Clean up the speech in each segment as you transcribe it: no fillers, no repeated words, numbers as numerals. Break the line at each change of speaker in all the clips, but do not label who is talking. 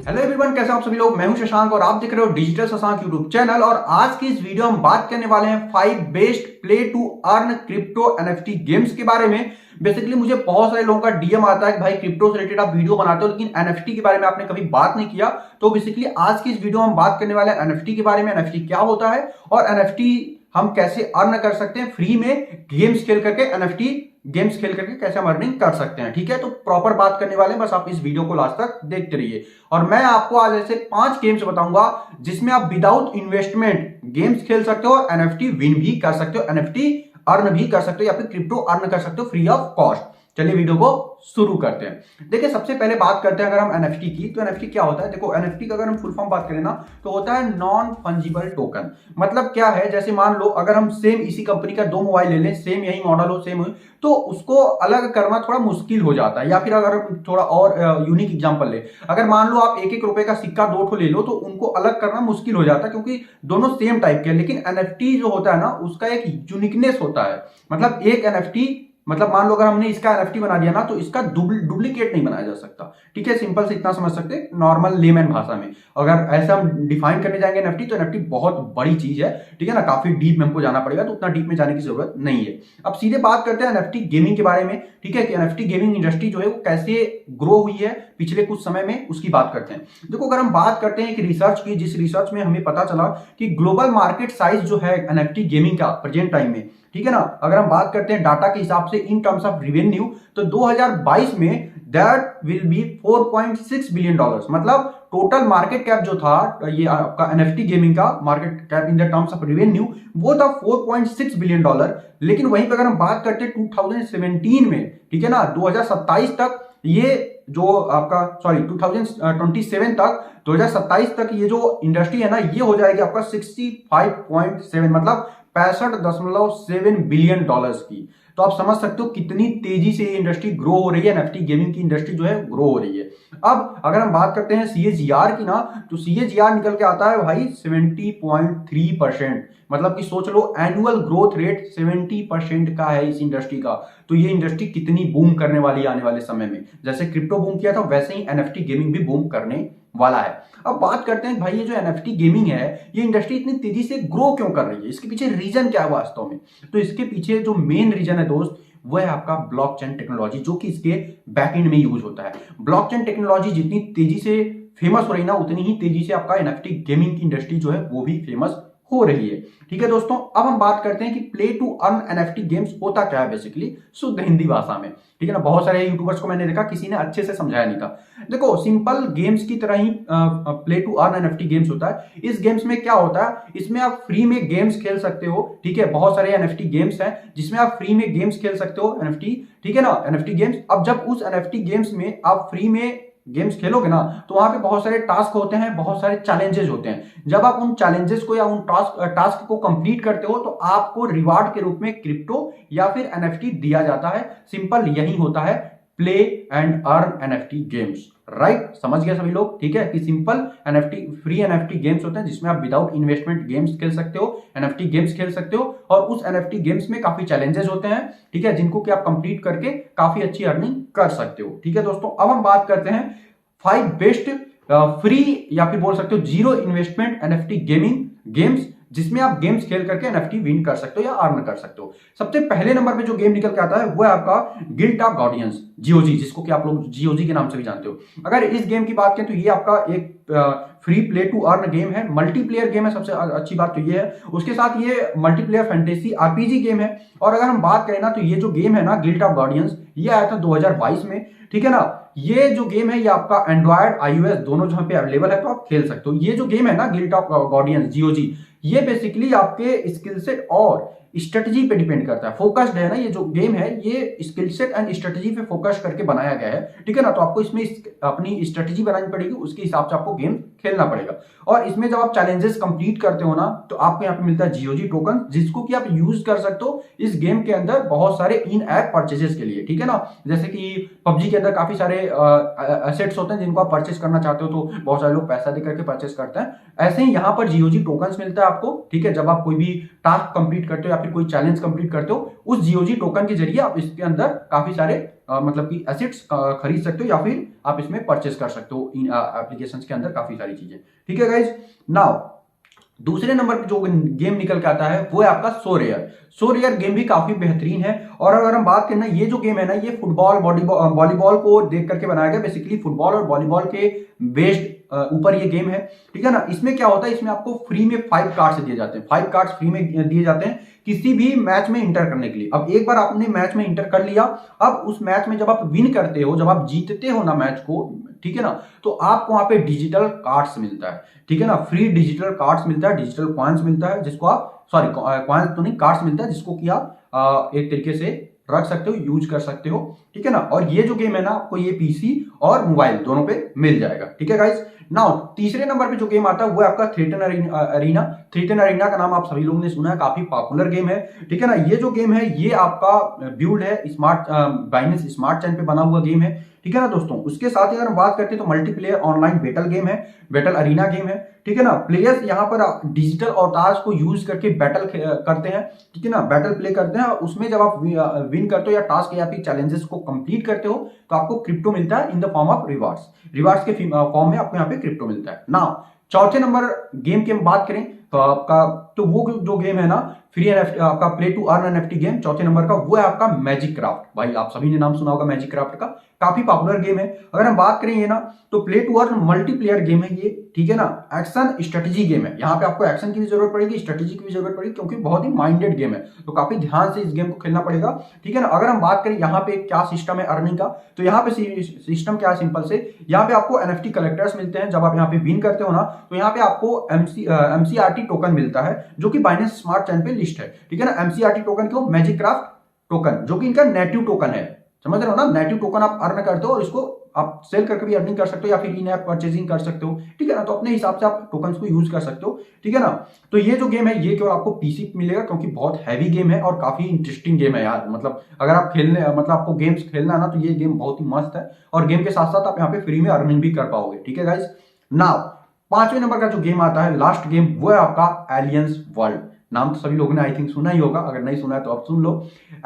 Hello everyone, कैसे आप सभी लोग। मैं हूं शशांक और आप देख रहे हो डिजिटल शशांक यूट्यूब चैनल। और आज की इस वीडियो में हम बात करने वाले हैं 5 best play to earn crypto NFT games के बारे में। बेसिकली मुझे बहुत सारे लोगों का डीएम आता है कि भाई क्रिप्टो से रिलेटेड आप वीडियो बनाते हो लेकिन एनएफटी के बारे में आपने कभी बात नहीं किया। तो बेसिकली आज की इस वीडियो में हम बात करने वाले हैं एनएफटी के बारे में, एनएफटी क्या होता है और एनएफटी हम कैसे अर्न कर सकते हैं फ्री में गेम्स खेल करके। एनएफटी गेम्स खेल करके कैसे हम अर्निंग कर सकते हैं, ठीक है। तो प्रॉपर बात करने वाले हैं, बस आप इस वीडियो को लास्ट तक देखते रहिए। और मैं आपको आज ऐसे 5 गेम्स बताऊंगा जिसमें आप विदाउट इन्वेस्टमेंट गेम्स खेल सकते हो और एनएफटी विन भी कर सकते हो, एनएफटी अर्न भी कर सकते हो या फिर क्रिप्टो अर्न कर सकते हो फ्री ऑफ कॉस्ट। चलिए वीडियो को शुरू करते हैं। देखिए सबसे पहले बात करते हैं अगर हम एनएफटी की, तो एनएफटी क्या होता है। देखो एनएफटी का अगर हम फुल फॉर्म बात करें ना तो होता है नॉन फंजिबल टोकन। मतलब क्या है, जैसे मान लो अगर हम सेम इसी कंपनी का 2 मोबाइल ले लें, सेम यही मॉडल हो, सेम हो, तो उसको अलग करना थोड़ा मुश्किल हो जाता है। या फिर अगर हम थोड़ा और यूनिक एग्जांपल ले, अगर मान लो आप 1-1 रुपए का सिक्का 2 ठो ले लो तो उनको अलग करना मुश्किल हो जाता है क्योंकि दोनों सेम टाइप के हैं। लेकिन एनएफटी जो होता है ना उसका एक यूनिकनेस होता है। मतलब एक एनएफटी, मतलब मान लो अगर हमने इसका एनएफटी बना दिया ना तो इसका डुप्लीकेट नहीं बनाया जा सकता, ठीक है। सिंपल से इतना समझ सकते हैं नॉर्मल लेमैन भाषा में। अगर ऐसा हम डिफाइन करने जाएंगे एनएफटी तो एनएफटी बहुत बड़ी चीज है, ठीक है ना। काफी डीप में हमको जाना पड़ेगा, तो उतना डीप में जाने की जरूरत नहीं है। अब सीधे बात करते हैं एनएफटी गेमिंग के बारे में, ठीक है, कि एनएफटी गेमिंग इंडस्ट्री जो है वो कैसे ग्रो हुई है पिछले कुछ समय में, उसकी बात करते हैं। देखो अगर हम बात करते हैं कि रिसर्च की, जिस रिसर्च में हमें पता चला कि ग्लोबल मार्केट साइज जो है एनएफटी गेमिंग का प्रेजेंट टाइम में, ठीक है ना, अगर हम बात करते हैं डाटा के हिसाब से इन टर्म्स ऑफ रेवेन्यू, तो 2022 में that will be 4.6 billion dollars. मतलब टोटल मार्केट कैप जो था ये आपका एनएफटी गेमिंग का market cap in the terms of revenue वो था 4.6 बिलियन डॉलर। लेकिन वहीं पर अगर हम बात करते हैं 2017 में, ठीक है ना, 2027 तक ये जो आपका 2027 तक, 2027 तक ये जो इंडस्ट्री है ना ये हो जाएगी आपका 65.7, मतलब 65.7 बिलियन डॉलर्स की। तो आप समझ सकते हो कितनी तेजी से ये इंडस्ट्री ग्रो हो रही है, एनएफटी गेमिंग की इंडस्ट्री जो है ग्रो हो रही है। अब अगर हम बात करते हैं सीएजीआर की ना, तो सीएजीआर निकल के आता है भाई 70.3%। मतलब कि सोच लो एनुअल ग्रोथ रेट 70% का है इस इंडस्ट्री का। तो ये इंडस्ट्री कितनी बूम करने वाली है आने वाले समय में। जैसे क्रिप्टो बूम किया था वैसे ही एनएफटी गेमिंग भी बूम करने वाला है। अब बात करते हैं भाई ये जो एनएफटी गेमिंग है ये इंडस्ट्री इतनी तेजी से ग्रो क्यों कर रही है, इसके पीछे रीजन क्या है वास्तव में। तो इसके पीछे जो मेन रीजन है दोस्त वो है आपका ब्लॉकचेन टेक्नोलॉजी, जो कि इसके बैकएंड में यूज होता है। ब्लॉकचेन टेक्नोलॉजी जितनी तेजी से फेमस हो रही ना उतनी ही तेजी से आपका एनएफटी गेमिंग की इंडस्ट्री जो है वो भी फेमस हो रही है, ठीक है दोस्तों। अब हम बात करते हैं कि play to earn NFT games होता क्या है बेसिकली शुद्ध हिंदी भाषा में, ठीक है ना। बहुत सारे यूट्यूबर्स को मैंने देखा किसी ने अच्छे से समझाया नहीं था। देखो सिंपल गेम्स की तरह ही play to earn NFT games होता है। इस गेम्स में क्या होता है, इसमें आप फ्री में गेम्स खेल सकते हो, ठीक है। बहुत सारे एनएफटी गेम्स हैं जिसमें आप फ्री में गेम्स खेल सकते हो एनएफटी, ठीक है ना, एनएफटी गेम्स। अब जब उस एनएफटी गेम्स में आप फ्री में गेम्स खेलोगे ना तो वहां पे बहुत सारे टास्क होते हैं, बहुत सारे चैलेंजेस होते हैं। जब आप उन चैलेंजेस को या उन टास्क को कंप्लीट करते हो तो आपको रिवार्ड के रूप में क्रिप्टो या फिर एनएफटी दिया जाता है। सिंपल यही होता है play and earn NFT games, right. समझ गए सभी लोग, ठीक है, कि simple NFT free NFT games होते हैं जिसमें आप विदाउट इन्वेस्टमेंट गेम्स खेल सकते हो, एनएफटी गेम्स खेल सकते हो। और उस एनएफटी गेम्स में काफी चैलेंजेस होते हैं, ठीक है, जिनको कि आप कंप्लीट करके काफी अच्छी अर्निंग कर सकते हो, ठीक है दोस्तों। अब हम बात करते हैं 5 बेस्ट फ्री या फिर बोल सकते हो zero investment NFT gaming games जिसमें आप गेम्स खेल करके एनएफटी विन कर सकते हो या अर्न कर सकते हो। सबसे पहले नंबर पे जो गेम निकल के आता है वो है आपका गिल्ट ऑफ गार्डियंस, जीओजी, जिसको कि आप लोग जीओजी के नाम से भी जानते हो। अगर इस गेम की बात करें तो ये आपका एक free play to earn game है, मल्टीप्लेयर गेम है। सबसे अच्छी बात तो ये है, उसके साथ ये मल्टीप्लेयर फैंटेसी आरपीजी गेम है। और अगर हम बात करें ना तो ये जो गेम है ना गिल्ट ऑफ गार्डियंस ये आया था 2022 में, ठीक है ना। ये जो गेम है ये आपका एंड्रॉयड आईओएस दोनों जहां पे अवेलेबल है तो आप खेल सकते हो। ये जो गेम है ना गिल्ट ऑफ गार्डियंस जीओजी, ये बेसिकली आपके स्किल सेट और स्ट्रेटजी पे डिपेंड करता है, फोकस्ड है ना। ये जो गेम है ये स्किल सेट एंड स्ट्रेटजी पे फोकस करके बनाया गया है, ठीक है ना। तो आपको इसमें अपनी स्ट्रेटजी बनानी पड़ेगी, उसके हिसाब से आपको गेम खेलना पड़ेगा। और इसमें जब आप चैलेंजेस कंप्लीट करते हो ना तो आपको यहाँ पे मिलता है जीओजी टोकन, जिसको कि आप यूज कर सकते हो इस गेम के अंदर बहुत सारे इन ऐप परचेजेस के लिए, ठीक है ना। जैसे कि पबजी के अंदर काफी सारे एसेट्स होते हैं जिनको आप परचेस करना चाहते हो तो बहुत सारे लोग पैसा दे करके परचेस करते हैं। ऐसे ही यहाँ पर जीओजी टोकन मिलता है आपको, ठीक है, जब आप कोई भी टास्क कंप्लीट करते हो या या फिर कोई चैलेंज कंप्लीट करते हो, उस जीओजी टोकन के जरिए आप इसके अंदर काफी सारे मतलब कि एसेट्स खरीद सकते हो या फिर आप इसमें परचेस कर सकते हो इन एप्लीकेशंस के अंदर काफी सारी चीजें। ठीक है गाइज, नाउ दूसरे नंबर पे जो गेम निकल के आता है वो है आपका सो रेयर गेम भी काफी बेहतरीन है। और अगर हम बात करें ना, ये जो गेम है ना, ये फुटबॉल वॉलीबॉल को देख करके बनाया गया, बेसिकली फुटबॉल और वॉलीबॉल के बेस्ड ऊपर ये गेम है। ठीक है ना, इसमें क्या होता है, इसमें आपको फ्री में 5 कार्ड्स दिए जाते हैं, 5 कार्ड्स फ्री में दिए जाते हैं किसी भी मैच में इंटर करने के लिए। अब एक बार आपने मैच में इंटर कर लिया, अब उस मैच में जब आप विन करते हो, जब आप जीतते हो ना मैच को, ठीक है ना, तो आपको वहां पे डिजिटल कार्ड्स मिलता है। ठीक है ना, फ्री डिजिटल कार्ड्स मिलता है, डिजिटल कॉइन्स मिलता है, जिसको आप कॉइन्स तो नहीं, कार्ड्स मिलता है, जिसको कि आप एक तरीके से रख सकते हो, यूज कर सकते हो। ठीक है ना, और ये जो गेम है ना, आपको ये पीसी और मोबाइल दोनों पे मिल जाएगा। ठीक है गाइस, नाउ तीसरे नंबर पे जो गेम आता है वो है आपका थ्रेटन अरीना। थ्रेटन अरीना का नाम आप सभी लोगों ने सुना है, काफी पॉपुलर गेम है। ठीक है ना, ये जो गेम है ये आपका बिल्ड है बाइनेंस स्मार्ट चेन पे बना हुआ गेम है। ठीक है ना दोस्तों, उसके साथ ही अगर हम बात करते हैं तो मल्टीप्लेयर ऑनलाइन बैटल गेम है, बैटल अरीना गेम है। ठीक है ना, प्लेयर्स यहाँ पर डिजिटल अवतार्स को यूज करके बैटल करते हैं। ठीक है ना, बैटल प्ले करते हैं, और उसमें जब आप विन करते हो या टास्क या फिर चैलेंजेस को कंप्लीट करते हो तो आपको क्रिप्टो मिलता है in the form of rewards के फॉर्म में आपको यहाँ पे क्रिप्टो मिलता है। नाउ चौथे नंबर गेम की हम बात करें तो आपका, तो वो जो गेम है ना, फ्री एनएफटी आपका play to earn NFT game, चौथे नंबर का वो है आपका मैजिक क्राफ्ट। भाई आप सभी ने नाम सुना होगा मैजिक क्राफ्ट का, काफी पॉपुलर गेम है। अगर हम बात करें ये ना, तो play to earn multiplayer game है ये। ठीक है ना, एक्शन स्ट्रेटेजी गेम है, यहाँ पे आपको एक्शन की भी जरूरत पड़ेगी, स्ट्रेटेजी की भी जरूरत पड़ेगी, क्योंकि बहुत ही माइंडेड गेम है, तो काफी ध्यान से इस गेम को खेलना पड़ेगा। ठीक है ना, अगर हम बात करें यहाँ पे क्या सिस्टम है अर्निंग का, तो यहाँ पे सिस्टम क्या है, सिंपल से यहाँ पे आपको एनएफटी कलेक्टर्स मिलते हैं। जब आप यहाँ पे विन करते हो ना, तो यहाँ पे आपको एमसीआरटी टोकन मिलता है, जो कि बाइनेंस स्मार्ट चेन पे लिस्ट है। ठीक है ना, एमसीआरटी टोकन क्यों, मैजिक क्राफ्ट टोकन, जो कि इनका नेटिव टोकन है, समझ रहे हो ना, नेटिव टोकन आप अर्न करते हो और इसको आप सेल करके भी अर्निंग कर सकते हो या फिर इन ऐप परचेजिंग कर सकते हो। ठीक है ना, तो अपने हिसाब से आप टोकन्स को यूज कर सकते हो। ठीक है ना, तो ये जो गेम है ये केवल आपको पीसी पे मिलेगा, क्योंकि बहुत हैवी गेम है और काफी इंटरेस्टिंग गेम है यार। मतलब अगर आप खेलने, मतलब आपको गेम्स खेलना है ना, तो ये गेम बहुत ही मस्त है, और गेम के साथ साथ आप यहाँ पे फ्री में अर्निंग भी कर पाओगे। ठीक है गाइज, नाउ पांचवें नंबर का जो गेम आता है, लास्ट गेम, वो है आपका एलियंस वर्ल्ड। नाम तो सभी लोगों ने आई थिंक सुना ही होगा, अगर नहीं सुना है तो आप सुन लो।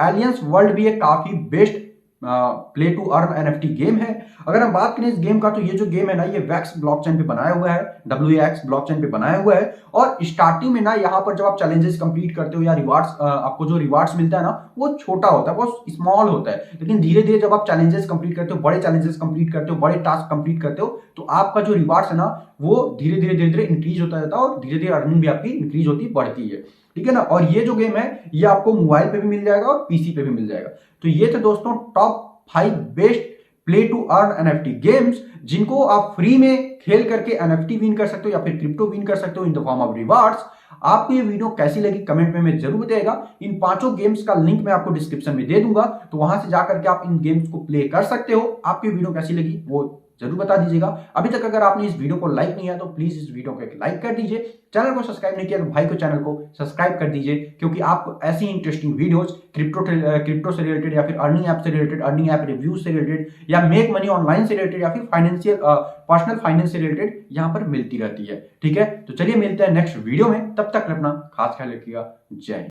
एलियंस वर्ल्ड भी एक काफी best play to earn NFT game है। अगर हम बात करें इस गेम का, तो ये जो गेम है ना, ये वैक्स ब्लॉकचेन पे बनाया हुआ है, WAX ब्लॉकचेन पे बनाया हुआ है। और स्टार्टिंग में ना, यहाँ पर जब आप चैलेंजेस कंप्लीट करते हो या रिवार्ड्स, आपको जो रिवार्ड्स मिलता है ना, वो छोटा होता है, बहुत स्मॉल होता है, लेकिन धीरे धीरे जब आप चैलेंजेस कंप्लीट करते हो, बड़े चैलेंजेस कंप्लीट करते हो, बड़े टास्क कंप्लीट करते हो, तो आपका जो रिवार्ड्स है ना, वो धीरे धीरे इंक्रीज होता जाता है, और धीरे धीरे अर्निंग भी आपकी इंक्रीज होती बढ़ती है। ठीक है ना, और ये जो गेम है ये आपको मोबाइल पे भी मिल जाएगा और पीसी पे भी मिल जाएगा। तो ये थे दोस्तों top 5 best play to earn NFT games, जिनको आप फ्री में खेल करके एनएफटी विन कर सकते हो या फिर क्रिप्टो विन कर सकते हो in the form of rewards. आपको ये वीडियो कैसी लगी कमेंट में जरूर बताइएगा। इन पांचों गेम्स का लिंक मैं आपको डिस्क्रिप्शन में दे दूंगा, तो वहां से जाकर के आप इन गेम्स को प्ले कर सकते हो। आपकी वीडियो कैसी लगी वो जरूर बता दीजिएगा। अभी तक अगर आपने इस वीडियो को लाइक नहीं किया तो प्लीज इस वीडियो को एक लाइक कर दीजिए। चैनल को सब्सक्राइब नहीं किया तो भाई को चैनल को सब्सक्राइब कर दीजिए, क्योंकि आपको ऐसी इंटरेस्टिंग वीडियोस क्रिप्टो से रिलेटेड या फिर अर्निंग ऐप से रिलेटेड, अर्निंग ऐप रिव्यूज से रिलेटेड, या मेक मनी ऑनलाइन से रिलेटेड, या फिर फाइनेंशियल पर्सनल फाइनेंस से रिलेटेड यहाँ पर मिलती रहती है। ठीक है, तो चलिए मिलते हैं नेक्स्ट वीडियो में, तब तक अपना खास ख्याल रखिएगा। जय हिंद।